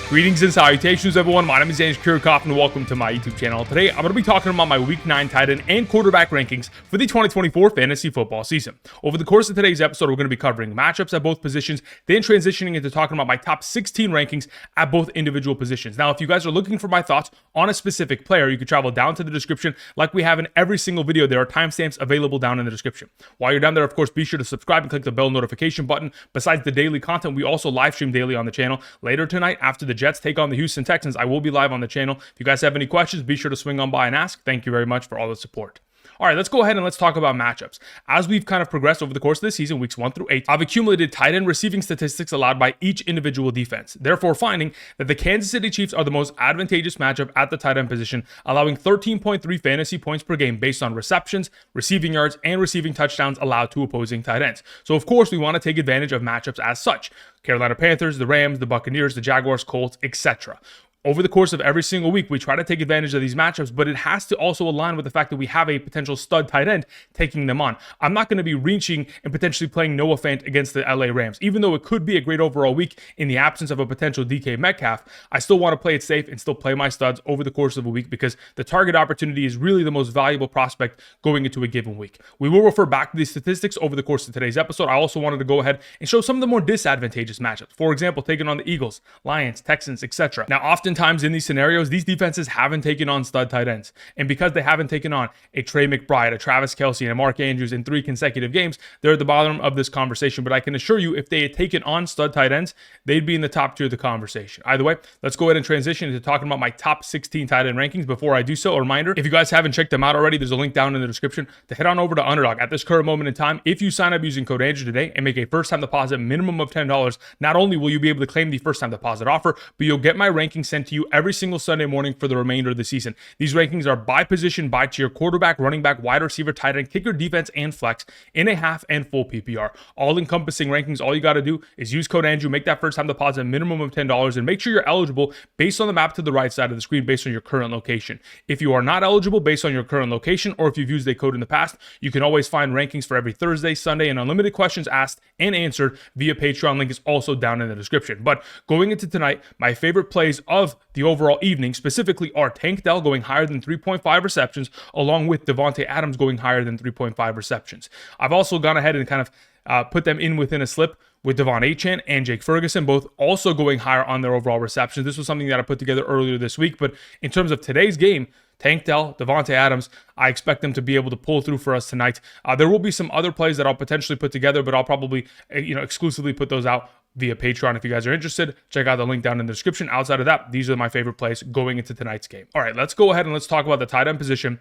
Greetings and salutations, everyone. My name is Kirk Cousins, and welcome to my YouTube channel. Today, I'm going to be talking about my Week 9 tight end and quarterback rankings for the 2024 fantasy football season. Over the course of today's episode, we're going to be covering matchups at both positions, then transitioning into talking about my top 16 rankings at both individual positions. Now, if you guys are looking for my thoughts on a specific player, you can travel down to the description like we have in every single video. There are timestamps available down in the description. While you're down there, of course, be sure to subscribe and click the bell notification button. Besides the daily content, we also live stream daily on the channel. Later tonight, after the Jets take on the Houston Texans, I will be live on the channel. If you guys have any questions, be sure to swing on by and ask. Thank you very much for all the support. All right, let's go ahead and let's talk about matchups. As we've kind of progressed over the course of the season, weeks 1 through 8, I've accumulated tight end receiving statistics allowed by each individual defense, therefore finding that the Kansas City Chiefs are the most advantageous matchup at the tight end position, allowing 13.3 fantasy points per game based on receptions, receiving yards, and receiving touchdowns allowed to opposing tight ends. So, of course, we want to take advantage of matchups as such. Carolina Panthers, the Rams, the Buccaneers, the Jaguars, Colts, etc. Over the course of every single week, we try to take advantage of these matchups, but it has to also align with the fact that we have a potential stud tight end taking them on. I'm not going to be reaching and potentially playing Noah Fant against the LA Rams. Even though it could be a great overall week in the absence of a potential DK Metcalf, I still want to play it safe and still play my studs over the course of a week because the target opportunity is really the most valuable prospect going into a given week. We will refer back to these statistics over the course of today's episode. I also wanted to go ahead and show some of the more disadvantageous matchups. For example, taking on the Eagles, Lions, Texans, etc. Now, oftentimes in these scenarios, these defenses haven't taken on stud tight ends. And because they haven't taken on a Trey McBride, a Travis Kelce, and a Mark Andrews in 3 consecutive games, they're at the bottom of this conversation. But I can assure you, if they had taken on stud tight ends, they'd be in the top tier of the conversation. Either way, let's go ahead and transition into talking about my top 16 tight end rankings. Before I do so, a reminder, if you guys haven't checked them out already, there's a link down in the description to head on over to Underdog. At this current moment in time, if you sign up using code Andrew today and make a first-time deposit minimum of $10, not only will you be able to claim the first-time deposit offer, but you'll get my rankings sent to you every single Sunday morning for the remainder of the season. These rankings are by position, by tier: quarterback, running back, wide receiver, tight end, kicker, defense, and flex in a half and full PPR. All encompassing rankings. All you got to do is use code Andrew, make that first time deposit minimum of $10, and make sure you're eligible based on the map to the right side of the screen based on your current location. If you are not eligible based on your current location, or if you've used a code in the past, you can always find rankings for every Thursday, Sunday, and unlimited questions asked and answered via Patreon. Link is also down in the description. But going into tonight, my favorite plays of the overall evening specifically are Tank Dell going higher than 3.5 receptions, along with Devontae Adams going higher than 3.5 receptions. I've also gone ahead and kind of put them in within a slip with Devon Achane and Jake Ferguson, both also going higher on their overall receptions. This was something that I put together earlier this week, but in terms of today's game, Tank Dell, Devontae Adams, I expect them to be able to pull through for us tonight. There will be some other plays that I'll potentially put together, but I'll probably exclusively put those out via Patreon. If you guys are interested, check out the link down in the description. Outside of that, these are my favorite plays going into tonight's game. All right, let's go ahead and let's talk about the tight end position,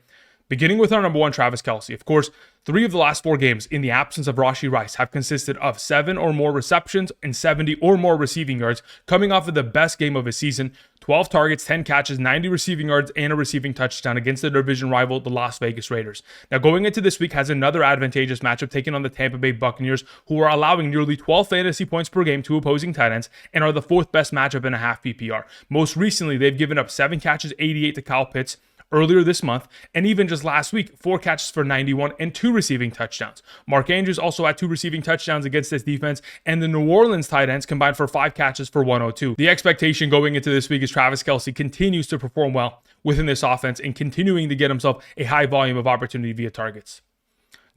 beginning with our number one, Travis Kelce. Of course, 3 of the last 4 games in the absence of Rashee Rice have consisted of 7 or more receptions and 70 or more receiving yards, coming off of the best game of his season: 12 targets, 10 catches, 90 receiving yards, and a receiving touchdown against the division rival, the Las Vegas Raiders. Now, going into this week has another advantageous matchup taking on the Tampa Bay Buccaneers, who are allowing nearly 12 fantasy points per game to opposing tight ends and are the 4th best matchup in a half PPR. Most recently, they've given up 7 catches, 88 to Kyle Pitts earlier this month, and even just last week, 4 catches for 91 and 2 receiving touchdowns. Mark Andrews also had 2 receiving touchdowns against this defense, and the New Orleans tight ends combined for 5 catches for 102. The expectation going into this week is Travis Kelce continues to perform well within this offense and continuing to get himself a high volume of opportunity via targets.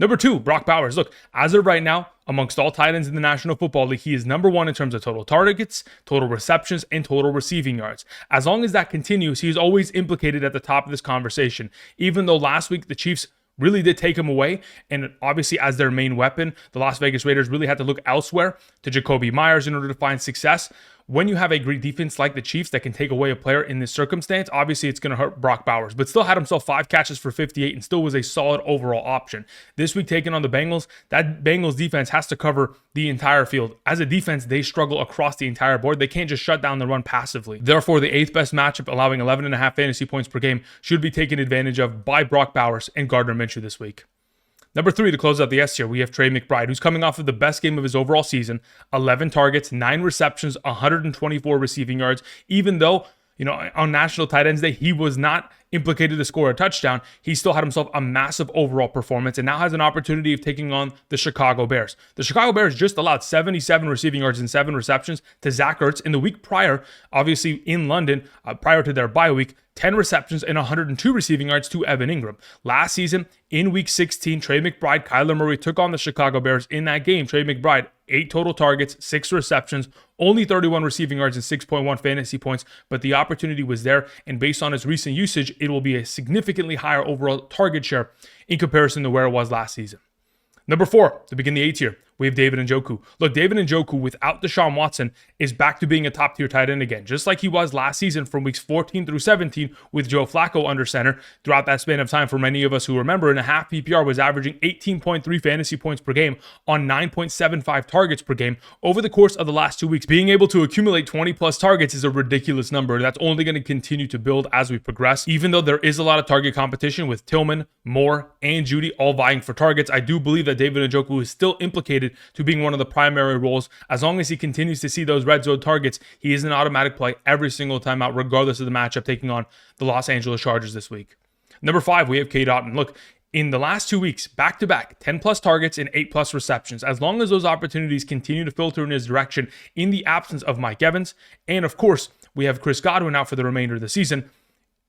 Number 2, Brock Bowers. Look, as of right now, amongst all tight ends in the National Football League, he is number 1 in terms of total targets, total receptions, and total receiving yards. As long as that continues, he is always implicated at the top of this conversation. Even though last week the Chiefs really did take him away, and obviously as their main weapon, the Las Vegas Raiders really had to look elsewhere to Jacoby Myers in order to find success. When you have a great defense like the Chiefs that can take away a player in this circumstance, obviously it's going to hurt Brock Bowers, but still had himself 5 catches for 58 and still was a solid overall option. This week taking on the Bengals, that Bengals defense has to cover the entire field. As a defense, they struggle across the entire board. They can't just shut down the run passively. Therefore, the 8th best matchup, allowing 11.5 fantasy points per game, should be taken advantage of by Brock Bowers and Gardner Minshew this week. Number 3, to close out the S tier, we have Trey McBride, who's coming off of the best game of his overall season: 11 targets, 9 receptions, 124 receiving yards. Even though, on National Tight Ends Day, he was not implicated to score a touchdown, he still had himself a massive overall performance and now has an opportunity of taking on the Chicago Bears. The Chicago Bears just allowed 77 receiving yards and 7 receptions to Zach Ertz in the week prior, obviously in London, prior to their bye week. 10 receptions and 102 receiving yards to Evan Engram. Last season, in Week 16, Trey McBride, Kyler Murray took on the Chicago Bears in that game. Trey McBride, 8 total targets, 6 receptions, only 31 receiving yards and 6.1 fantasy points, but the opportunity was there, and based on his recent usage, it will be a significantly higher overall target share in comparison to where it was last season. Number 4, to begin the A tier, we have David Njoku. Look, David Njoku, without Deshaun Watson, is back to being a top-tier tight end again, just like he was last season from weeks 14 through 17 with Joe Flacco under center. Throughout that span of time, for many of us who remember, in a half PPR was averaging 18.3 fantasy points per game on 9.75 targets per game over the course of the last 2 weeks. Being able to accumulate 20-plus targets is a ridiculous number. That's only going to continue to build as we progress. Even though there is a lot of target competition with Tillman, Moore, and Judy all vying for targets, I do believe that David Njoku is still implicated to being one of the primary roles. As long as he continues to see those red zone targets, he is an automatic play every single time out, regardless of the matchup, taking on the Los Angeles Chargers this week. Number 5, we have Cade Otton. Look, in the last 2 weeks, back-to-back, 10-plus targets and 8-plus receptions. As long as those opportunities continue to filter in his direction in the absence of Mike Evans, and of course, we have Chris Godwin out for the remainder of the season,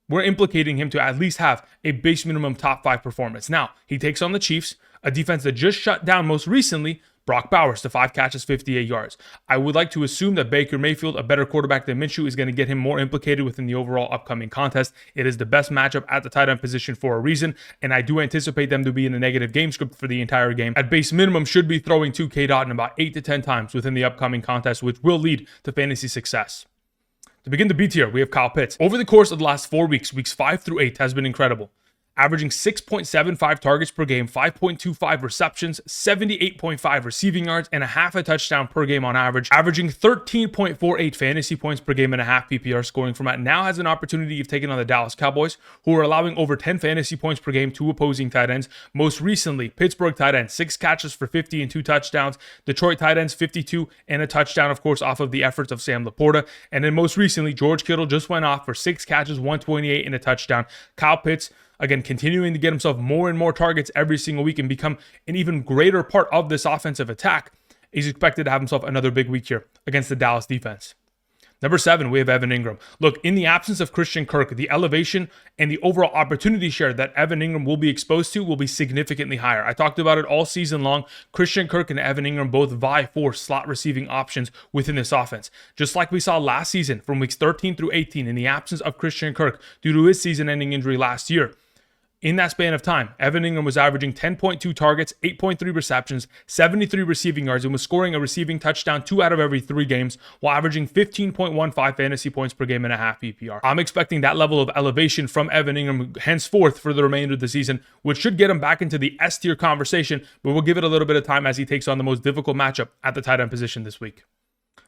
we're implicating him to at least have a base minimum top 5 performance. Now, he takes on the Chiefs, a defense that just shut down most recently Brock Bowers to 5 catches, 58 yards. I would like to assume that Baker Mayfield, a better quarterback than Minshew, is going to get him more implicated within the overall upcoming contest. It is the best matchup at the tight end position for a reason, and I do anticipate them to be in a negative game script for the entire game. At base minimum, should be throwing to Cade Otton about 8 to 10 times within the upcoming contest, which will lead to fantasy success. To begin the B tier, we have Kyle Pitts. Over the course of the last 4 weeks, weeks 5 through 8 has been incredible. Averaging 6.75 targets per game, 5.25 receptions, 78.5 receiving yards, and a half a touchdown per game on average. Averaging 13.48 fantasy points per game and a half PPR scoring format. Now has an opportunity of taking on the Dallas Cowboys, who are allowing over 10 fantasy points per game to opposing tight ends. Most recently, Pittsburgh tight ends, 6 catches for 50 and 2 touchdowns. Detroit tight ends, 52 and a touchdown, of course, off of the efforts of Sam LaPorta. And then most recently, George Kittle just went off for 6 catches, 128 and a touchdown. Kyle Pitts, again, continuing to get himself more and more targets every single week and become an even greater part of this offensive attack. He's expected to have himself another big week here against the Dallas defense. Number 7, we have Evan Engram. Look, in the absence of Christian Kirk, the elevation and the overall opportunity share that Evan Engram will be exposed to will be significantly higher. I talked about it all season long. Christian Kirk and Evan Engram both vie for slot receiving options within this offense. Just like we saw last season from weeks 13 through 18 in the absence of Christian Kirk due to his season-ending injury last year. In that span of time, Evan Engram was averaging 10.2 targets, 8.3 receptions, 73 receiving yards, and was scoring a receiving touchdown 2 out of every 3 games, while averaging 15.15 fantasy points per game and a half PPR. I'm expecting that level of elevation from Evan Engram henceforth for the remainder of the season, which should get him back into the S tier conversation, but we'll give it a little bit of time as he takes on the most difficult matchup at the tight end position this week.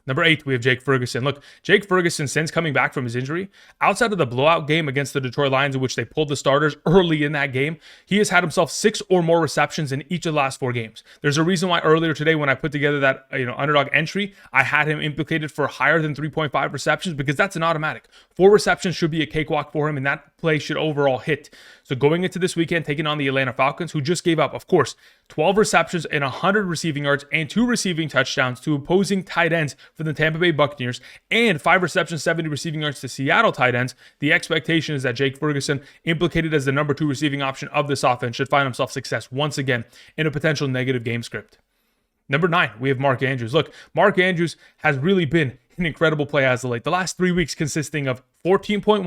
Number 8, we have Jake Ferguson. Look, Jake Ferguson, since coming back from his injury, outside of the blowout game against the Detroit Lions in which they pulled the starters early in that game, he has had himself 6 or more receptions in each of the last 4 games. There's a reason why earlier today when I put together that underdog entry, I had him implicated for higher than 3.5 receptions because that's an automatic. 4 receptions should be a cakewalk for him, and that play should overall hit. So going into this weekend, taking on the Atlanta Falcons, who just gave up, of course, 12 receptions and 100 receiving yards and 2 receiving touchdowns to opposing tight ends for the Tampa Bay Buccaneers, and 5 receptions, 70 receiving yards to Seattle tight ends. The expectation is that Jake Ferguson, implicated as the number 2 receiving option of this offense, should find himself success once again in a potential negative game script. Number 9, we have Mark Andrews. Look, Mark Andrews has really been an incredible play as of late. The last 3 weeks consisting of 14.1,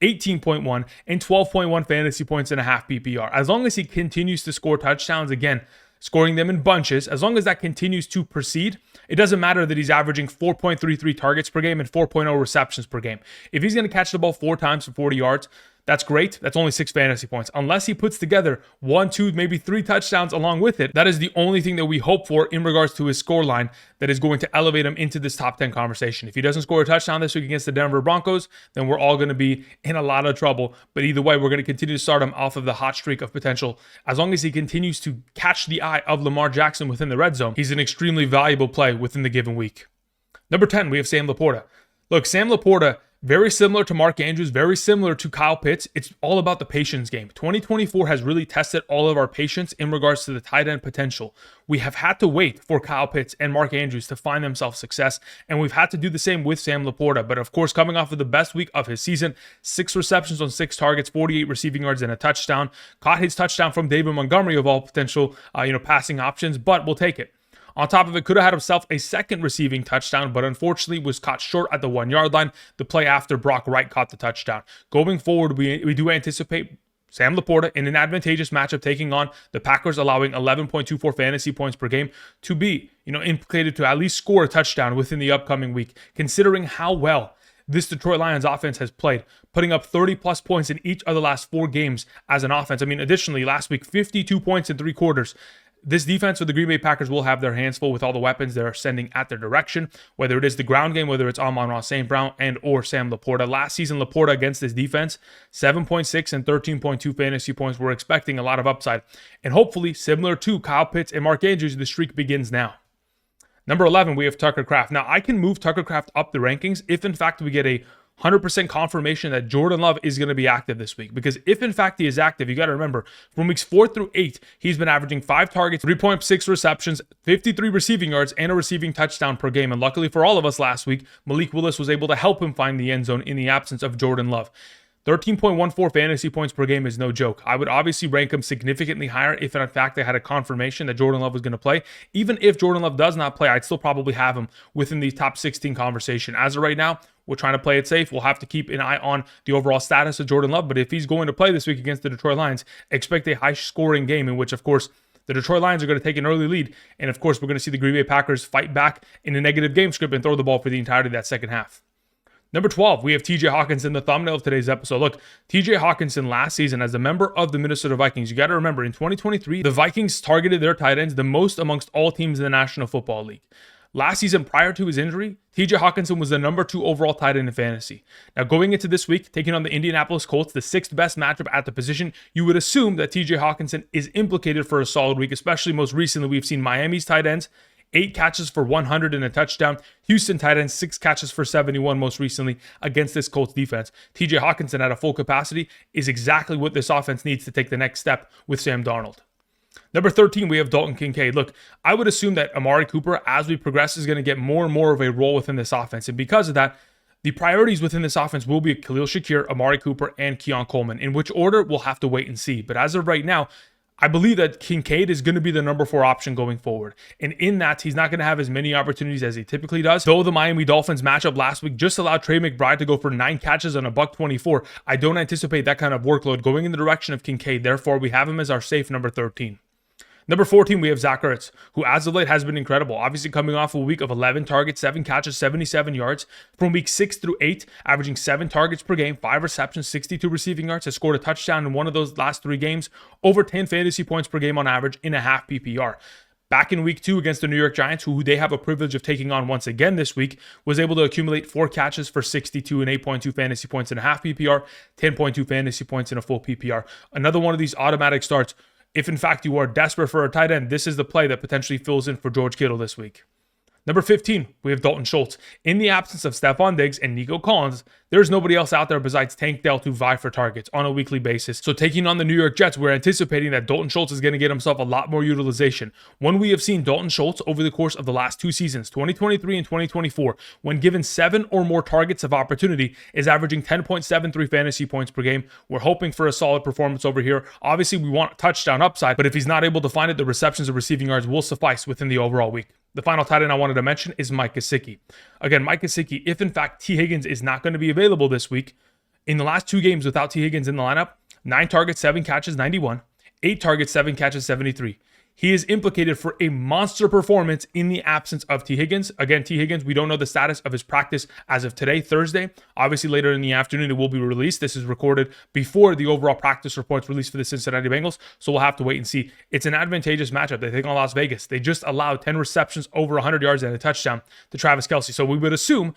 18.1, and 12.1 fantasy points and a half PPR. As long as he continues to score touchdowns, again, scoring them in bunches, as long as that continues to proceed, it doesn't matter that he's averaging 4.33 targets per game and 4.0 receptions per game. If he's going to catch the ball 4 times for 40 yards, that's great. That's only 6 fantasy points. Unless he puts together 1, 2, maybe 3 touchdowns along with it, that is the only thing that we hope for in regards to his score line that is going to elevate him into this top 10 conversation. If he doesn't score a touchdown this week against the Denver Broncos, then we're all going to be in a lot of trouble. But either way, we're going to continue to start him off of the hot streak of potential. As long as he continues to catch the eye of Lamar Jackson within the red zone, he's an extremely valuable play within the given week. Number 10, we have Sam LaPorta. Look, Sam LaPorta Very similar to Mark Andrews, very similar to Kyle Pitts. It's all about the patience game. 2024 has really tested all of our patience in regards to the tight end potential. We have had to wait for Kyle Pitts and Mark Andrews to find themselves success, and we've had to do the same with Sam LaPorta. But of course, coming off of the best week of his season, 6 receptions on 6 targets, 48 receiving yards, and a touchdown. Caught his touchdown from David Montgomery of all potential, passing options, but we'll take it. On top of it, could have had himself a second receiving touchdown, but unfortunately was caught short at the 1-yard line. The play after Brock Wright caught the touchdown. Going forward, we do anticipate Sam LaPorta in an advantageous matchup taking on the Packers, allowing 11.24 fantasy points per game to be, implicated to at least score a touchdown within the upcoming week, considering how well this Detroit Lions offense has played, putting up 30-plus points in each of the last 4 games as an offense. Additionally, last week, 52 points in 3 quarters. This defense for the Green Bay Packers will have their hands full with all the weapons they're sending at their direction, whether it is the ground game, whether it's Amon-Ra St. Brown and or Sam LaPorta. Last season, LaPorta against this defense, 7.6 and 13.2 fantasy points. We're expecting a lot of upside. And hopefully, similar to Kyle Pitts and Mark Andrews, the streak begins now. Number 11, we have Tucker Kraft. Now, I can move Tucker Kraft up the rankings if, in fact, we get a 100% confirmation that Jordan Love is going to be active this week. Because if, in fact, he is active, you got to remember, from weeks 4 through 8, he's been averaging 5 targets, 3.6 receptions, 53 receiving yards, and a receiving touchdown per game. And luckily for all of us last week, Malik Willis was able to help him find the end zone in the absence of Jordan Love. 13.14 fantasy points per game is no joke. I would obviously rank him significantly higher if, in fact, I had a confirmation that Jordan Love was going to play. Even if Jordan Love does not play, I'd still probably have him within the top 16 conversation. As of right now, we're trying to play it safe. We'll have to keep an eye on the overall status of Jordan Love. But if he's going to play this week against the Detroit Lions, expect a high-scoring game in which, of course, the Detroit Lions are going to take an early lead. And, of course, we're going to see the Green Bay Packers fight back in a negative game script and throw the ball for the entirety of that second half. Number 12, we have TJ Hockenson, the thumbnail of today's episode. Look, TJ Hockenson last season as a member of the Minnesota Vikings, you got to remember, in 2023, the Vikings targeted their tight ends the most amongst all teams in the National Football League. Last season, prior to his injury, TJ Hockenson was the number 2 overall tight end in fantasy. Now, going into this week, taking on the Indianapolis Colts, the 6th best matchup at the position, you would assume that TJ Hockenson is implicated for a solid week, especially most recently, we've seen Miami's tight ends 8 catches for 100 and a touchdown. Houston tight ends, 6 catches for 71 most recently against this Colts defense. TJ Hockenson at a full capacity is exactly what this offense needs to take the next step with Sam Darnold. Number 13, we have Dalton Kincaid. Look, I would assume that Amari Cooper, as we progress, is going to get more and more of a role within this offense. And because of that, the priorities within this offense will be Khalil Shakir, Amari Cooper, and Keon Coleman. In which order, we'll have to wait and see. But as of right now, I believe that Kincaid is going to be the number 4 option going forward. And in that, he's not going to have as many opportunities as he typically does. Though the Miami Dolphins matchup last week just allowed Trey McBride to go for 9 catches on a $124, I don't anticipate that kind of workload going in the direction of Kincaid. Therefore, we have him as our safe number 13. Number 14, we have Zach Ertz, who as of late has been incredible. Obviously coming off a week of 11 targets, 7 catches, 77 yards. From week 6 through 8, averaging 7 targets per game, 5 receptions, 62 receiving yards, has scored a touchdown in one of those last 3 games, over 10 fantasy points per game on average in a half PPR. Back in week 2 against the New York Giants, who they have a privilege of taking on once again this week, was able to accumulate 4 catches for 62 and 8.2 fantasy points in a half PPR, 10.2 fantasy points in a full PPR. Another one of these automatic starts. If, in fact, you are desperate for a tight end, this is the play that potentially fills in for George Kittle this week. Number 15, we have Dalton Schultz. In the absence of Stephon Diggs and Nico Collins, there's nobody else out there besides Tank Dell to vie for targets on a weekly basis. So taking on the New York Jets, we're anticipating that Dalton Schultz is going to get himself a lot more utilization. When we have seen Dalton Schultz over the course of the last 2 seasons, 2023 and 2024, when given 7 or more targets of opportunity, is averaging 10.73 fantasy points per game. We're hoping for a solid performance over here. Obviously, we want touchdown upside, but if he's not able to find it, the receptions and receiving yards will suffice within the overall week. The final tight end I wanted to mention is Mike Gesicki. Again, Mike Gesicki, if in fact T. Higgins is not going to be available this week, in the last 2 games without T. Higgins in the lineup, 9 targets, 7 catches, 91, 8 targets, 7 catches, 73. He is implicated for a monster performance in the absence of T. Higgins. Again, T. Higgins, we don't know the status of his practice as of today, Thursday. Obviously, later in the afternoon, it will be released. This is recorded before the overall practice reports released for the Cincinnati Bengals, so we'll have to wait and see. It's an advantageous matchup. They take on Las Vegas. They just allowed 10 receptions, over 100 yards, and a touchdown to Travis Kelce. So we would assume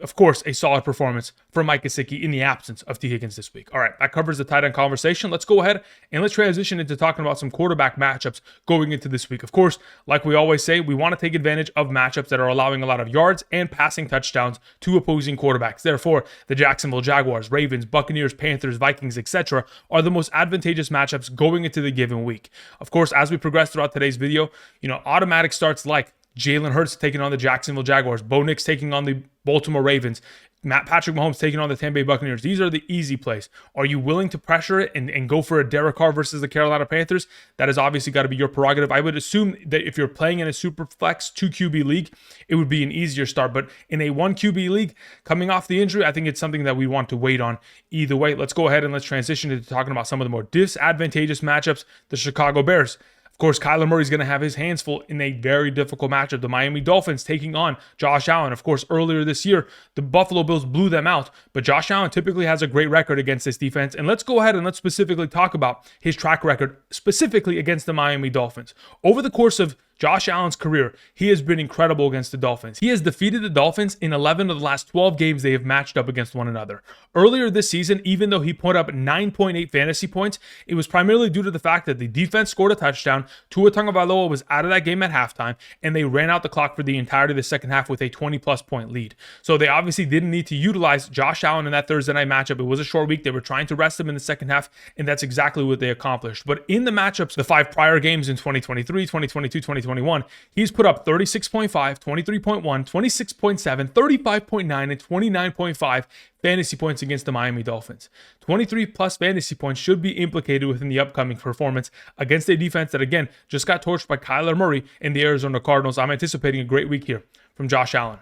of course, a solid performance for Mike Gesicki in the absence of T. Higgins this week. All right, that covers the tight end conversation. Let's go ahead and let's transition into talking about some quarterback matchups going into this week. Of course, like we always say, we want to take advantage of matchups that are allowing a lot of yards and passing touchdowns to opposing quarterbacks. Therefore, the Jacksonville Jaguars, Ravens, Buccaneers, Panthers, Vikings, etc. are the most advantageous matchups going into the given week. Of course, as we progress throughout today's video, automatic starts like Jalen Hurts taking on the Jacksonville Jaguars, Bo Nix taking on the Baltimore Ravens, Patrick Mahomes taking on the Tampa Bay Buccaneers. These are the easy plays. Are you willing to pressure it and go for a Derek Carr versus the Carolina Panthers? That has obviously got to be your prerogative. I would assume that if you're playing in a super flex 2 QB league, it would be an easier start. But in a 1 QB league, coming off the injury, I think it's something that we want to wait on either way. Let's go ahead and let's transition into talking about some of the more disadvantageous matchups. The Chicago Bears. Of course, Kyler Murray's going to have his hands full in a very difficult matchup. The Miami Dolphins taking on Josh Allen. Of course, earlier this year, the Buffalo Bills blew them out, but Josh Allen typically has a great record against this defense. And let's go ahead and let's specifically talk about his track record, specifically against the Miami Dolphins. Over the course of Josh Allen's career, he has been incredible against the Dolphins. He has defeated the Dolphins in 11 of the last 12 games they have matched up against one another. Earlier this season, even though he put up 9.8 fantasy points, it was primarily due to the fact that the defense scored a touchdown, Tua Tagovailoa was out of that game at halftime, and they ran out the clock for the entirety of the second half with a 20-plus point lead. So they obviously didn't need to utilize Josh Allen in that Thursday night matchup. It was a short week. They were trying to rest him in the second half, and that's exactly what they accomplished. But in the matchups, the 5 prior games in 2023, 2022, 2021, he's put up 36.5, 23.1, 26.7, 35.9, and 29.5 fantasy points against the Miami Dolphins. 23 plus fantasy points should be implicated within the upcoming performance against a defense that, again, just got torched by Kyler Murray and the Arizona Cardinals. I'm anticipating a great week here from Josh Allen.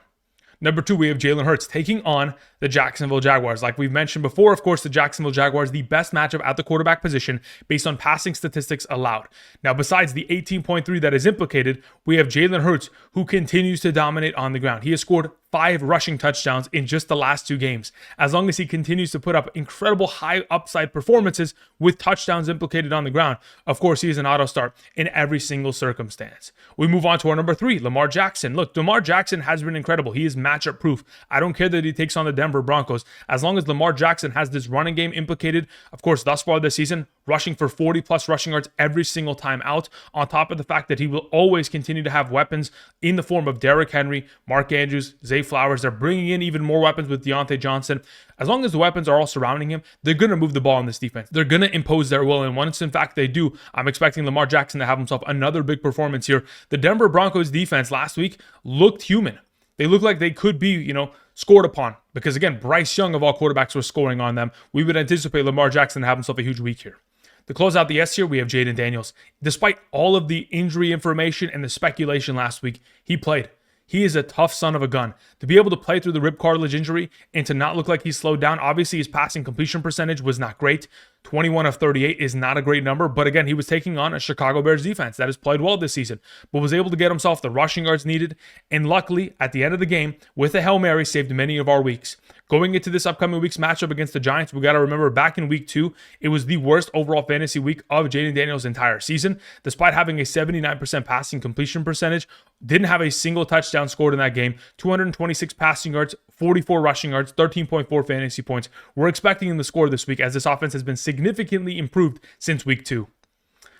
Number 2, we have Jalen Hurts taking on the Jacksonville Jaguars. Like we've mentioned before, of course, the Jacksonville Jaguars, the best matchup at the quarterback position based on passing statistics allowed. Now, besides the 18.3 that is implicated, we have Jalen Hurts, who continues to dominate on the ground. He has scored 5 rushing touchdowns in just the last 2 games. As long as he continues to put up incredible high upside performances with touchdowns implicated on the ground, of course, he is an auto start in every single circumstance. We move on to our number 3, Lamar Jackson. Look, Lamar Jackson has been incredible. He is matchup proof. I don't care that he takes on the Denver Broncos. As long as Lamar Jackson has this running game implicated, of course, thus far this season, rushing for 40 plus rushing yards every single time out, on top of the fact that he will always continue to have weapons in the form of Derrick Henry, Mark Andrews, Zay Flowers. They're bringing in even more weapons with Deontay Johnson. As long as the weapons are all surrounding him, they're going to move the ball in this defense. They're going to impose their will. And once, in fact, they do, I'm expecting Lamar Jackson to have himself another big performance here. The Denver Broncos defense last week looked human. They looked like they could be, scored upon. Because, again, Bryce Young of all quarterbacks was scoring on them. We would anticipate Lamar Jackson to have himself a huge week here. To close out the S here, we have Jayden Daniels. Despite all of the injury information and the speculation last week, he played. He is a tough son of a gun. To be able to play through the rib cartilage injury and to not look like he's slowed down, obviously his passing completion percentage was not great. 21 of 38 is not a great number, but again, he was taking on a Chicago Bears defense that has played well this season, but was able to get himself the rushing yards needed, and luckily, at the end of the game, with a Hail Mary, saved many of our weeks. Going into this upcoming week's matchup against the Giants, we got to remember back in week 2, it was the worst overall fantasy week of Jayden Daniels' entire season. Despite having a 79% passing completion percentage, didn't have a single touchdown scored in that game, 226 passing yards, 44 rushing yards, 13.4 fantasy points. We're expecting him to score this week as this offense has been significantly improved since week 2.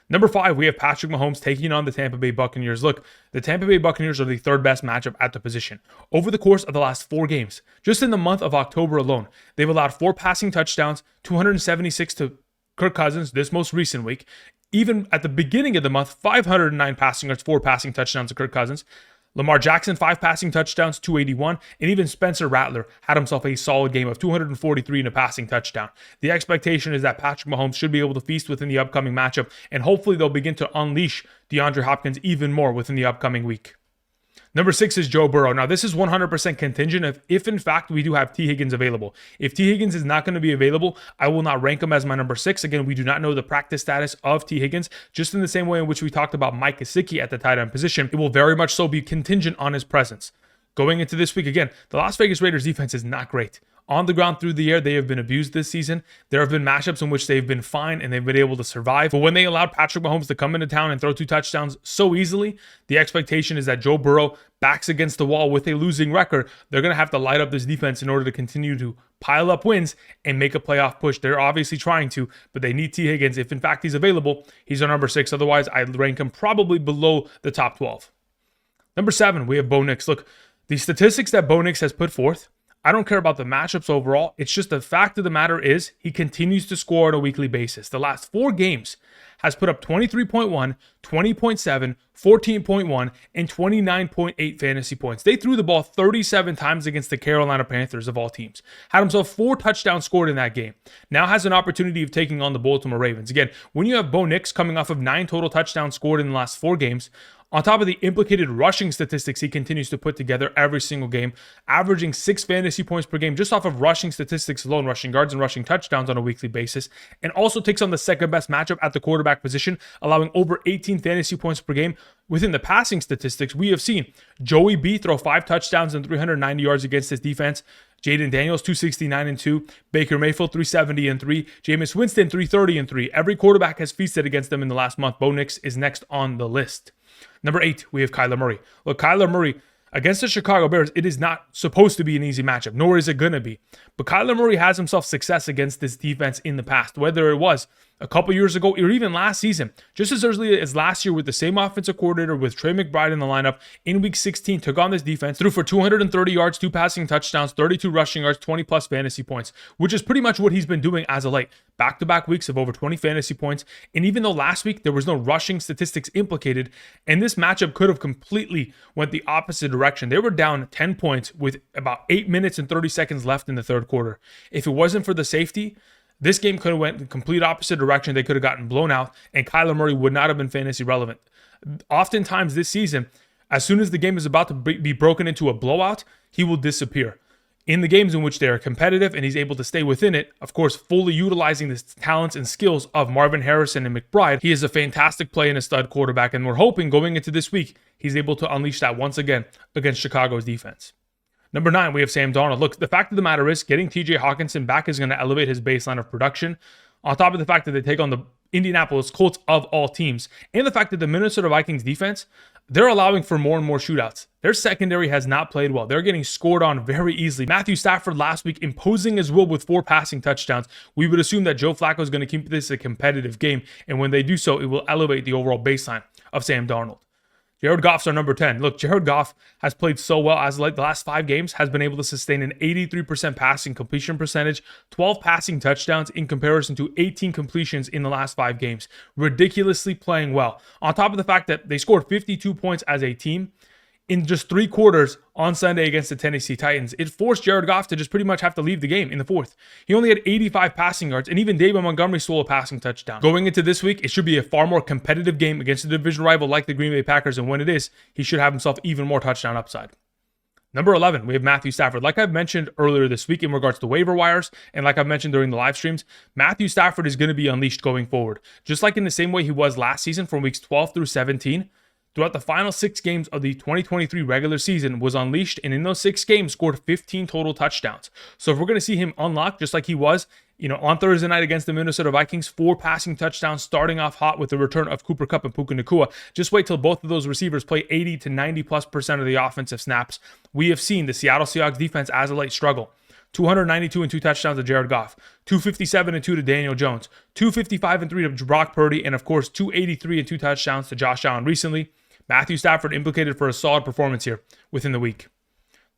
Number 5, we have Patrick Mahomes taking on the Tampa Bay Buccaneers. Look, the Tampa Bay Buccaneers are the 3rd best matchup at the position. Over the course of the last 4 games, just in the month of October alone, they've allowed 4 passing touchdowns, 276 to Kirk Cousins this most recent week. Even at the beginning of the month, 509 passing yards, 4 passing touchdowns to Kirk Cousins. Lamar Jackson, 5 passing touchdowns, 281, and even Spencer Rattler had himself a solid game of 243 and a passing touchdown. The expectation is that Patrick Mahomes should be able to feast within the upcoming matchup, and hopefully they'll begin to unleash DeAndre Hopkins even more within the upcoming week. Number 6 is Joe Burrow. Now, this is 100% contingent if in fact we do have T. Higgins available. If T. Higgins is not going to be available, I will not rank him as my number 6. Again, we do not know the practice status of T. Higgins. Just in the same way in which we talked about Mike Gesicki at the tight end position, it will very much so be contingent on his presence. Going into this week, again, the Las Vegas Raiders defense is not great. On the ground through the air, they have been abused this season. There have been matchups in which they've been fine and they've been able to survive. But when they allowed Patrick Mahomes to come into town and throw 2 touchdowns so easily, the expectation is that Joe Burrow backs against the wall with a losing record. They're going to have to light up this defense in order to continue to pile up wins and make a playoff push. They're obviously trying to, but they need T. Higgins. If in fact he's available, he's our number 6. Otherwise, I'd rank him probably below the top 12. Number 7, we have Bo Nix. Look, the statistics that Bo Nix has put forth, I don't care about the matchups overall. It's just the fact of the matter is he continues to score on a weekly basis. The last 4 games has put up 23.1, 20.7, 14.1, and 29.8 fantasy points. They threw the ball 37 times against the Carolina Panthers of all teams. Had himself 4 touchdowns scored in that game. Now has an opportunity of taking on the Baltimore Ravens. Again, when you have Bo Nix coming off of 9 total touchdowns scored in the last 4 games, on top of the implicated rushing statistics he continues to put together every single game, averaging 6 fantasy points per game just off of rushing statistics alone, rushing yards and rushing touchdowns on a weekly basis, and also takes on the second best matchup at the quarterback position, allowing over 18 fantasy points per game. Within the passing statistics, we have seen Joey B throw 5 touchdowns and 390 yards against his defense. Jayden Daniels, 269-2. Baker Mayfield, 370-3. Jameis Winston, 330-3. Every quarterback has feasted against them in the last month. Bo Nix is next on the list. Number 8, we have Kyler Murray. Look, Kyler Murray, against the Chicago Bears, it is not supposed to be an easy matchup, nor is it going to be. But Kyler Murray has himself success against this defense in the past, whether it was a couple years ago or even last season. Just as early as last year with the same offensive coordinator with Trey McBride in the lineup, in week 16, took on this defense, threw for 230 yards, 2 passing touchdowns, 32 rushing yards, 20 plus fantasy points, which is pretty much what he's been doing as of late. Back-to-back weeks of over 20 fantasy points. And even though last week there was no rushing statistics implicated, and this matchup could have completely went the opposite direction. They were down 10 points with about 8 minutes and 30 seconds left in the third quarter. If it wasn't for the safety, this game could have went the complete opposite direction. They could have gotten blown out, and Kyler Murray would not have been fantasy relevant. Oftentimes this season, as soon as the game is about to be broken into a blowout, he will disappear. In the games in which they are competitive and he's able to stay within it, of course, fully utilizing the talents and skills of Marvin Harrison and McBride, he is a fantastic play and a stud quarterback, and we're hoping going into this week, he's able to unleash that once again against Chicago's defense. Number 9, we have Sam Darnold. Look, the fact of the matter is getting TJ Hockenson back is going to elevate his baseline of production. On top of the fact that they take on the Indianapolis Colts of all teams, and the fact that the Minnesota Vikings defense, they're allowing for more and more shootouts. Their secondary has not played well. They're getting scored on very easily. Matthew Stafford last week imposing his will with 4 passing touchdowns. We would assume that Joe Flacco is going to keep this a competitive game, and when they do so, it will elevate the overall baseline of Sam Darnold. Jared Goff's our number 10. Look, Jared Goff has played so well as like the last 5 games, has been able to sustain an 83% passing completion percentage, 12 passing touchdowns in comparison to 18 completions in the last 5 games. Ridiculously playing well. On top of the fact that they scored 52 points as a team in just 3 quarters on Sunday against the Tennessee Titans, it forced Jared Goff to just pretty much have to leave the game in the 4th. He only had 85 passing yards, and even David Montgomery stole a passing touchdown. Going into this week, it should be a far more competitive game against a division rival like the Green Bay Packers, and when it is, he should have himself even more touchdown upside. Number 11, we have Matthew Stafford. Like I've mentioned earlier this week in regards to waiver wires, and like I've mentioned during the live streams, Matthew Stafford is going to be unleashed going forward. Just like in the same way he was last season from weeks 12 through 17, throughout the final 6 games of the 2023 regular season was unleashed, and in those 6 games scored 15 total touchdowns. So if we're going to see him unlocked just like he was, on Thursday night against the Minnesota Vikings, 4 passing touchdowns starting off hot with the return of Cooper Kupp and Puka Nacua. Just wait till both of those receivers play 80 to 90+% of the offensive snaps. We have seen the Seattle Seahawks defense as of late struggle. 292 and 2 touchdowns to Jared Goff, 257 and 2 to Daniel Jones, 255 and 3 to Brock Purdy, and of course 283 and 2 touchdowns to Josh Allen recently. Matthew Stafford implicated for a solid performance here within the week.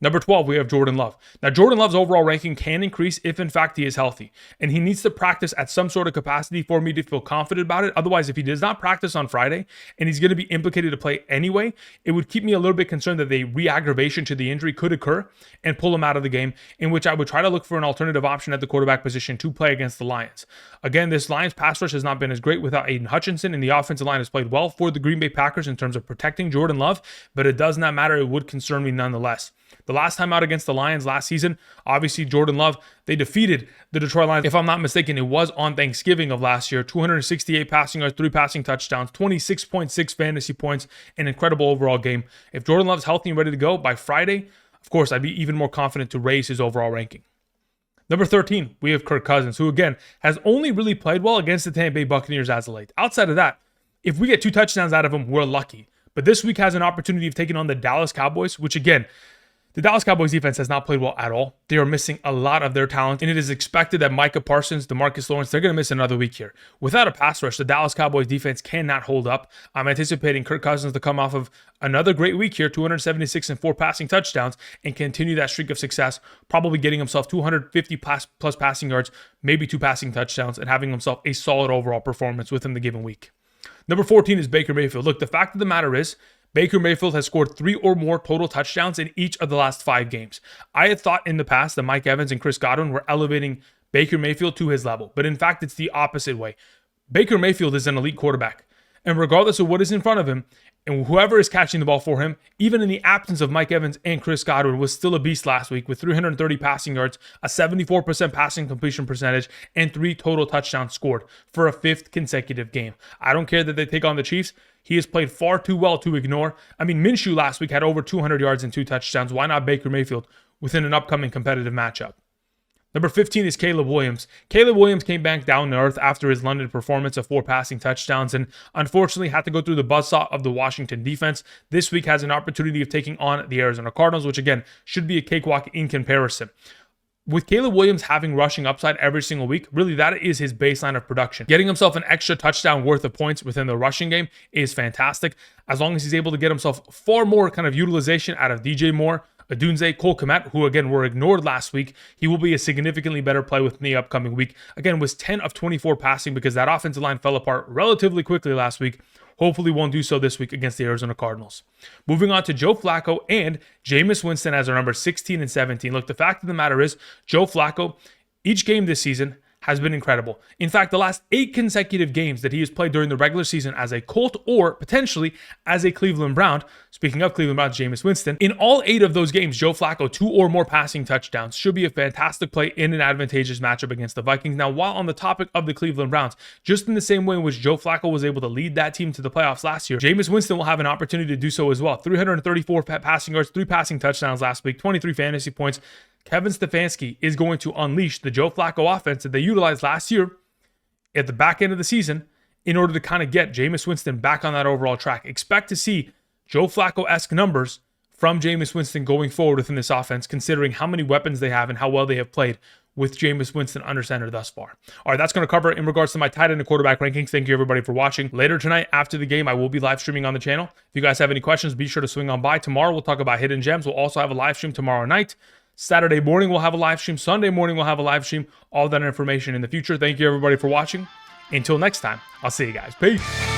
Number 12, we have Jordan Love. Now, Jordan Love's overall ranking can increase if, in fact, he is healthy. And he needs to practice at some sort of capacity for me to feel confident about it. Otherwise, if he does not practice on Friday and he's going to be implicated to play anyway, it would keep me a little bit concerned that the re-aggravation to the injury could occur and pull him out of the game, in which I would try to look for an alternative option at the quarterback position to play against the Lions. Again, this Lions pass rush has not been as great without Aiden Hutchinson, and the offensive line has played well for the Green Bay Packers in terms of protecting Jordan Love, but it does not matter. It would concern me nonetheless. The last time out against the Lions last season, obviously Jordan Love, they defeated the Detroit Lions. If I'm not mistaken, it was on Thanksgiving of last year. 268 passing yards, 3 passing touchdowns, 26.6 fantasy points, an incredible overall game. If Jordan Love's healthy and ready to go by Friday, of course, I'd be even more confident to raise his overall ranking. Number 13, we have Kirk Cousins, who again has only really played well against the Tampa Bay Buccaneers as of late. Outside of that, if we get 2 touchdowns out of him, we're lucky. But this week has an opportunity of taking on the Dallas Cowboys, which again, the Dallas Cowboys defense has not played well at all. They are missing a lot of their talent, and it is expected that Micah Parsons, DeMarcus Lawrence, they're going to miss another week here. Without a pass rush, the Dallas Cowboys defense cannot hold up. I'm anticipating Kirk Cousins to come off of another great week here, 276 and 4 passing touchdowns, and continue that streak of success, probably getting himself 250 plus passing yards, maybe 2 passing touchdowns, and having himself a solid overall performance within the given week. Number 14 is Baker Mayfield. Look, the fact of the matter is, Baker Mayfield has scored 3 or more total touchdowns in each of the last 5 games. I had thought in the past that Mike Evans and Chris Godwin were elevating Baker Mayfield to his level, but in fact, it's the opposite way. Baker Mayfield is an elite quarterback, and regardless of what is in front of him, and whoever is catching the ball for him, even in the absence of Mike Evans and Chris Godwin, was still a beast last week with 330 passing yards, a 74% passing completion percentage, and 3 total touchdowns scored for a 5th consecutive game. I don't care that they take on the Chiefs. He has played far too well to ignore. I mean, Minshew last week had over 200 yards and 2 touchdowns. Why not Baker Mayfield within an upcoming competitive matchup? Number 15 is Caleb Williams. Caleb Williams came back down to earth after his London performance of 4 passing touchdowns and unfortunately had to go through the buzzsaw of the Washington defense. This week has an opportunity of taking on the Arizona Cardinals, which again should be a cakewalk in comparison. With Caleb Williams having rushing upside every single week, really that is his baseline of production. Getting himself an extra touchdown worth of points within the rushing game is fantastic. As long as he's able to get himself far more kind of utilization out of DJ Moore, Adunze, Cole Kmet, who again were ignored last week, he will be a significantly better play within the upcoming week. Again, was 10 of 24 passing because that offensive line fell apart relatively quickly last week. Hopefully won't do so this week against the Arizona Cardinals. Moving on to Joe Flacco and Jameis Winston as our number 16 and 17. Look, the fact of the matter is, Joe Flacco, each game this season has been incredible. In fact, the last 8 consecutive games that he has played during the regular season as a Colt or potentially as a Cleveland Brown, speaking of Cleveland Browns, Jameis Winston, in all 8 of those games, Joe Flacco, 2 or more passing touchdowns, should be a fantastic play in an advantageous matchup against the Vikings. Now, while on the topic of the Cleveland Browns, just in the same way in which Joe Flacco was able to lead that team to the playoffs last year, Jameis Winston will have an opportunity to do so as well. 334 passing yards, 3 passing touchdowns last week, 23 fantasy points. Kevin Stefanski is going to unleash the Joe Flacco offense that they utilized last year at the back end of the season in order to kind of get Jameis Winston back on that overall track. Expect to see Joe Flacco-esque numbers from Jameis Winston going forward within this offense, considering how many weapons they have and how well they have played with Jameis Winston under center thus far. All right, that's going to cover it in regards to my tight end and quarterback rankings. Thank you, everybody, for watching. Later tonight, after the game, I will be live streaming on the channel. If you guys have any questions, be sure to swing on by. Tomorrow, we'll talk about hidden gems. We'll also have a live stream tomorrow night. Saturday morning, we'll have a live stream. Sunday morning, we'll have a live stream. All that information in the future. Thank you, everybody, for watching. Until next time, I'll see you guys. Peace.